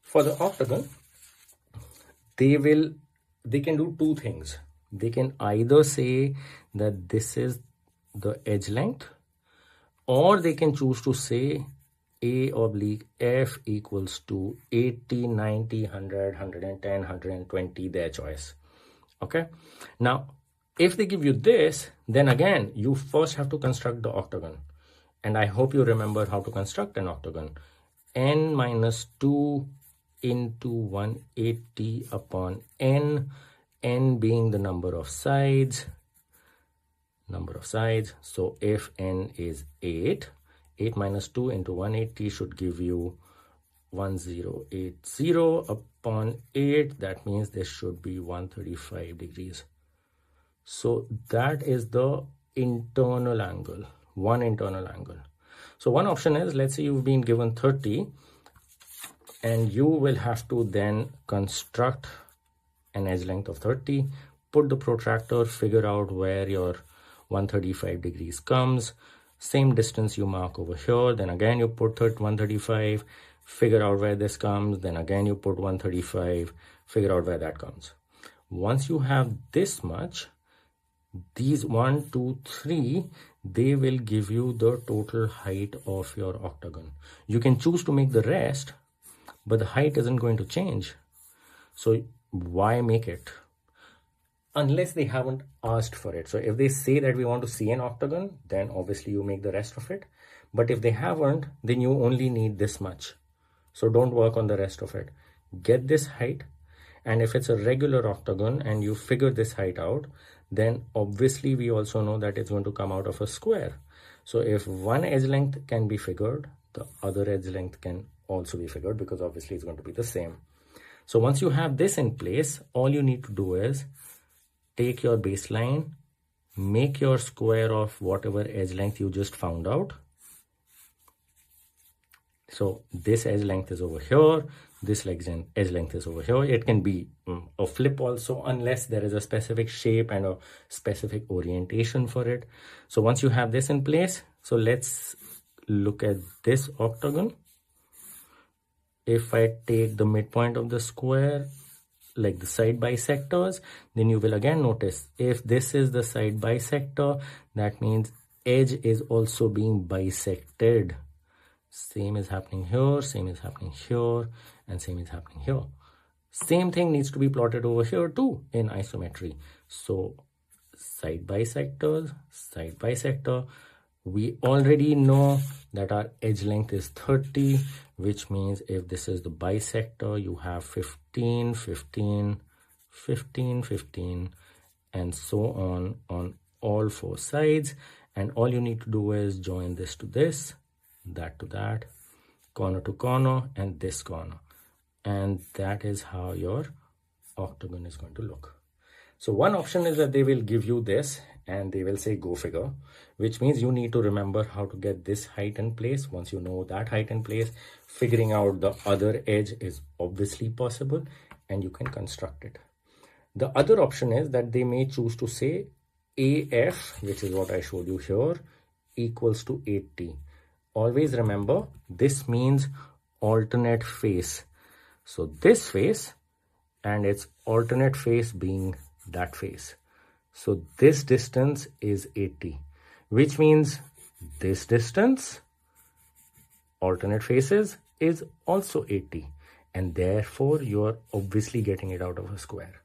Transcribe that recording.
For the octagon, they can do two things. They can either say that this is the edge length, or they can choose to say A oblique F equals to 80, 90, 100, 110, 120, their choice. Okay. Now, if they give you this, then again, you first have to construct the octagon. And I hope you remember how to construct an octagon. N minus 2 into 180 upon n, n being the number of sides. So if n is 8, 8 minus 2 into 180 should give you 1080 upon 8. That means this should be 135 degrees. So that is the internal angle, one internal angle. So one option is, let's say you've been given 30 and you will have to then construct an edge length of 30, put the protractor, figure out where your 135 degrees comes, same distance you mark over here, then again you put 135, figure out where this comes, then again you put 135, figure out where that comes. Once you have this much, these 1, 2, 3, they will give you the total height of your octagon. You can choose to make the rest, but the height isn't going to change. So why make it? Unless they haven't asked for it. So if they say that we want to see an octagon, then obviously you make the rest of it. But if they haven't, then you only need this much. So don't work on the rest of it. Get this height. And if it's a regular octagon and you figure this height out, then obviously we also know that it's going to come out of a square. So if one edge length can be figured, the other edge length can also be figured, because obviously it's going to be the same. So once you have this in place, all you need to do is take your baseline, make your square of whatever edge length you just found out. So this edge length is over here, this edge length is over here. It can be a flip also, unless there is a specific shape and a specific orientation for it. So once you have this in place, so let's look at this octagon. If I take the midpoint of the square, like the side bisectors, then you will again notice if this is the side bisector, that means edge is also being bisected. Same is happening here, same is happening here, and same is happening here. Same thing needs to be plotted over here too in isometry. So side bisectors, side bisector. We already know that our edge length is 30, which means if this is the bisector, you have 15, 15, 15, 15, and so on all four sides. And all you need to do is join this to this, that to that, corner to corner, and this corner. And that is how your octagon is going to look. So one option is that they will give you this and they will say go figure, which means you need to remember how to get this height in place. Once you know that height in place, figuring out the other edge is obviously possible and you can construct it. The other option is that they may choose to say AF, which is what I showed you here, equals to 80. Always remember, this means alternate face. So this face and its alternate face being that face. So this distance is 80, which means this distance, alternate faces, is also 80. And therefore, you're obviously getting it out of a square.